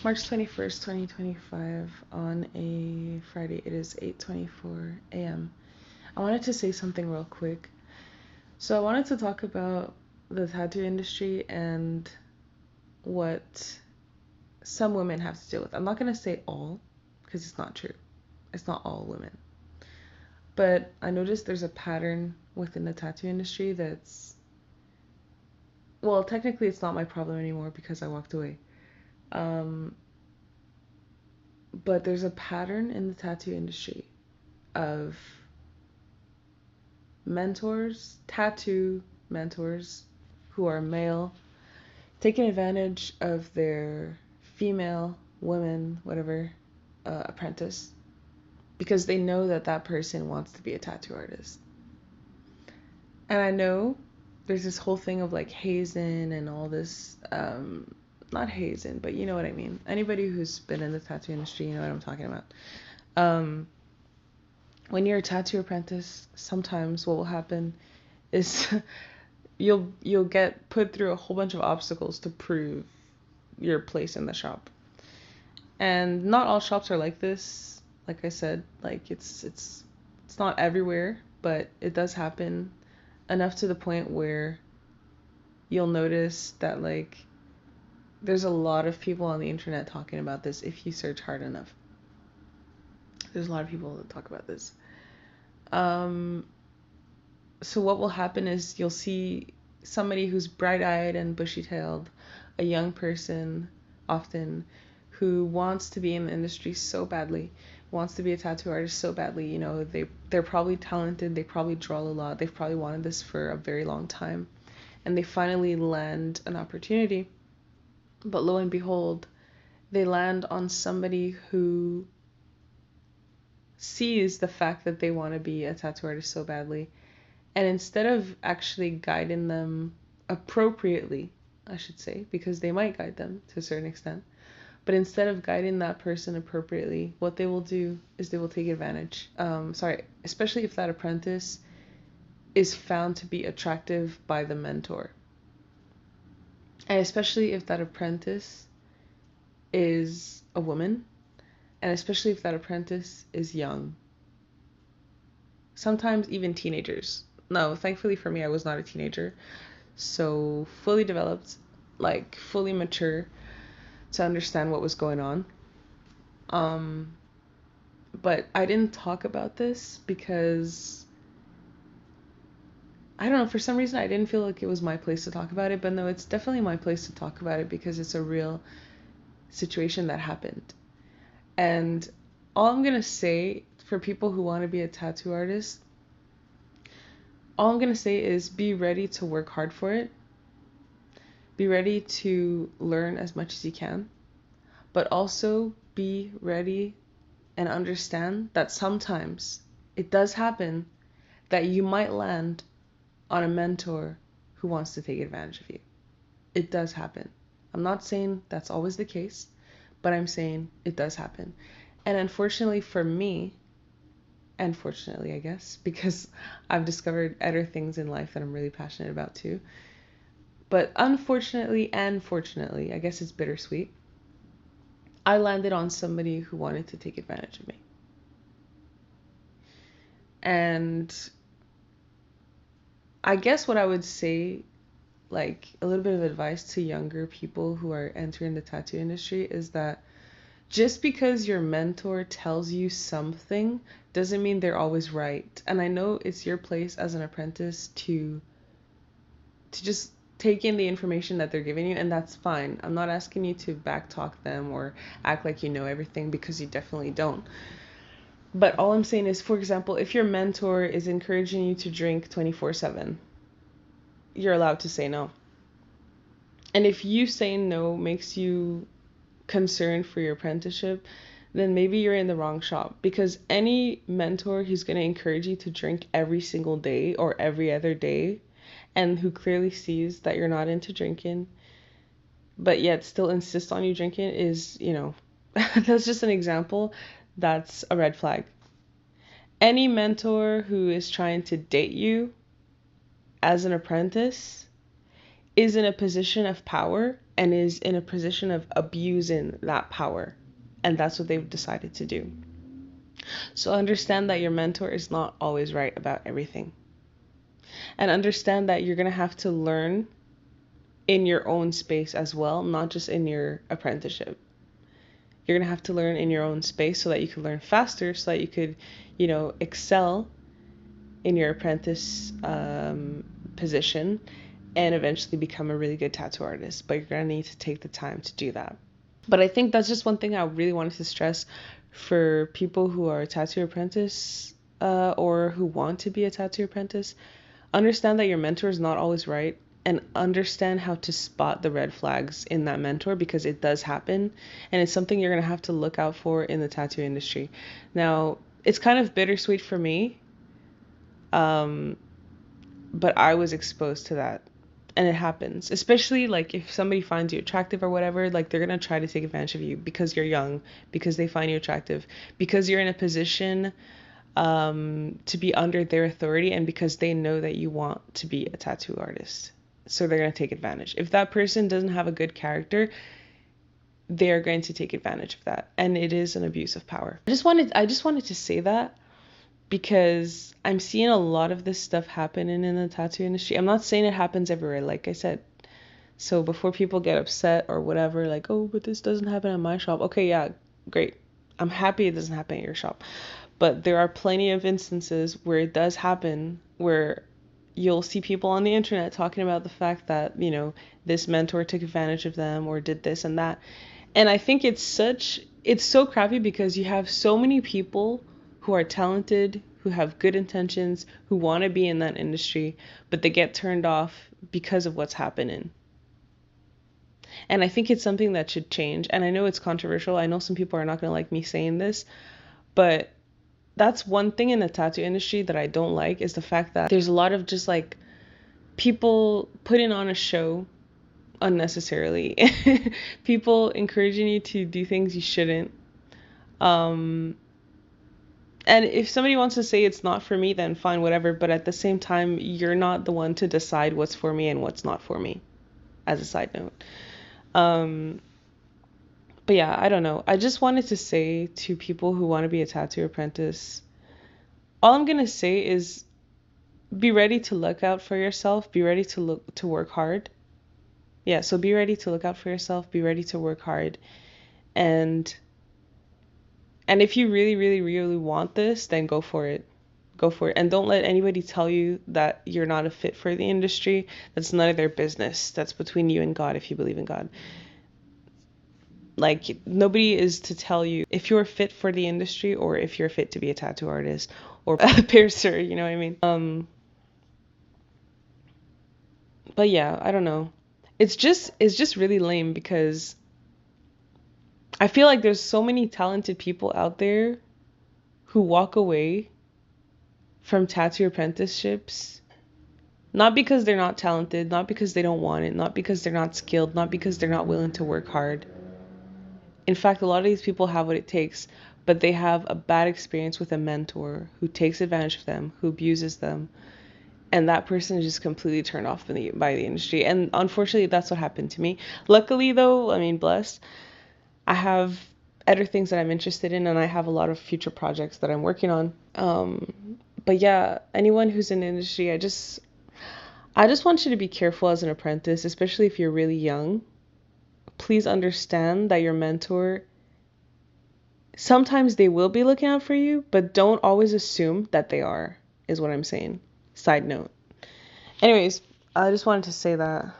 March 21st, 2025, on a Friday. It is 8:24 a.m. I wanted to say something real quick. So I wanted to talk about the tattoo industry and what some women have to deal with. I'm not going to say all, because it's not true. It's not all women. But I noticed there's a pattern within the tattoo industry that's, well, technically it's not my problem anymore because I walked away. Um, but there's a pattern in the tattoo industry of tattoo mentors who are male, taking advantage of their female, women, whatever, apprentice, because they know that that person wants to be a tattoo artist. And I know there's this whole thing of like hazing and all this, not hazing, but you know what I mean. Anybody who's been in the tattoo industry, you know what I'm talking about. Um, when you're a tattoo apprentice, sometimes what will happen is you'll get put through a whole bunch of obstacles to prove your place in the shop. And not all shops are like this. Like I said, like it's not everywhere, but it does happen enough to the point where you'll notice that like there's a lot of people on the internet talking about this if you search hard enough. There's a lot of people that talk about this. So what will happen is you'll see somebody who's bright-eyed and bushy-tailed, a young person often, who wants to be in the industry so badly, wants to be a tattoo artist so badly. You know, they're probably talented, they probably draw a lot, they've probably wanted this for a very long time, and they finally land an opportunity. But lo and behold, they land on somebody who sees the fact that they want to be a tattoo artist so badly, and instead of actually guiding them appropriately, I should say, because they might guide them to a certain extent, but instead of guiding that person appropriately, what they will do is they will take advantage. Especially if that apprentice is found to be attractive by the mentor. And especially if that apprentice is a woman, and especially if that apprentice is young. Sometimes even teenagers. No, thankfully for me, I was not a teenager. So fully developed, like fully mature to understand what was going on. But I didn't talk about this because I don't know, for some reason I didn't feel like it was my place to talk about it, but no, it's definitely my place to talk about it because it's a real situation that happened. And all I'm gonna say for people who want to be a tattoo artist, all I'm gonna say is be ready to work hard for it. Be ready to learn as much as you can, but also be ready and understand that sometimes it does happen that you might land on a mentor who wants to take advantage of you. It does happen. I'm not saying that's always the case, but I'm saying it does happen. And unfortunately for me, and fortunately I guess, because I've discovered other things in life that I'm really passionate about too. But unfortunately and fortunately, I guess it's bittersweet, I landed on somebody who wanted to take advantage of me. And I guess what I would say, like a little bit of advice to younger people who are entering the tattoo industry, is that just because your mentor tells you something doesn't mean they're always right. And I know it's your place as an apprentice to just take in the information that they're giving you, and that's fine. I'm not asking you to backtalk them or act like you know everything, because you definitely don't. But all I'm saying is, for example, if your mentor is encouraging you to drink 24/7, you're allowed to say no. And if you saying no makes you concerned for your apprenticeship, then maybe you're in the wrong shop, because any mentor who's going to encourage you to drink every single day or every other day, and who clearly sees that you're not into drinking, but yet still insists on you drinking, is, that's just an example. That's a red flag. Any mentor who is trying to date you as an apprentice is in a position of power and is in a position of abusing that power. And that's what they've decided to do. So understand that your mentor is not always right about everything. And understand that you're going to have to learn in your own space as well, not just in your apprenticeship. You're going to have to learn in your own space so that you can learn faster, so that you could, excel in your apprentice position and eventually become a really good tattoo artist. But you're going to need to take the time to do that. But I think that's just one thing I really wanted to stress for people who are a tattoo apprentice or who want to be a tattoo apprentice. Understand that your mentor is not always right, and understand how to spot the red flags in that mentor, because it does happen and it's something you're going to have to look out for in the tattoo industry. Now, it's kind of bittersweet for me, but I was exposed to that. And it happens, especially like if somebody finds you attractive or whatever, like they're going to try to take advantage of you because you're young, because they find you attractive, because you're in a position to be under their authority, and because they know that you want to be a tattoo artist. So they're going to take advantage. If that person doesn't have a good character, they're going to take advantage of that. And it is an abuse of power. I just wanted to say that, because I'm seeing a lot of this stuff happening in the tattoo industry. I'm not saying it happens everywhere, like I said. So before people get upset or whatever, like, oh, but this doesn't happen at my shop. Okay, yeah, great. I'm happy it doesn't happen at your shop. But there are plenty of instances where it does happen, where you'll see people on the internet talking about the fact that, this mentor took advantage of them or did this and that. And I think it's so crappy, because you have so many people who are talented, who have good intentions, who want to be in that industry, but they get turned off because of what's happening. And I think it's something that should change. And I know it's controversial. I know some people are not going to like me saying this, but that's one thing in the tattoo industry that I don't like, is the fact that there's a lot of just like people putting on a show unnecessarily. People encouraging you to do things you shouldn't. And if somebody wants to say it's not for me, then fine, whatever. But at the same time, you're not the one to decide what's for me and what's not for me, as a side note. But yeah, I don't know. I just wanted to say to people who want to be a tattoo apprentice, all I'm going to say is be ready to look out for yourself. Be ready to work hard. Yeah, so be ready to look out for yourself. Be ready to work hard. And if you really, really, really want this, then go for it. Go for it. And don't let anybody tell you that you're not a fit for the industry. That's none of their business. That's between you and God, if you believe in God. Like, nobody is to tell you if you're fit for the industry or if you're fit to be a tattoo artist or a piercer, you know what I mean? But yeah, I don't know. It's just really lame, because I feel like there's so many talented people out there who walk away from tattoo apprenticeships, not because they're not talented, not because they don't want it, not because they're not skilled, not because they're not willing to work hard. In fact, a lot of these people have what it takes, but they have a bad experience with a mentor who takes advantage of them, who abuses them, and that person is just completely turned off by the industry. And unfortunately, that's what happened to me. Luckily, though, I mean, blessed, I have other things that I'm interested in, and I have a lot of future projects that I'm working on. But yeah, anyone who's in the industry, I just want you to be careful as an apprentice, especially if you're really young. Please understand that your mentor, sometimes they will be looking out for you, but don't always assume that they are, is what I'm saying. Side note. Anyways, I just wanted to say that.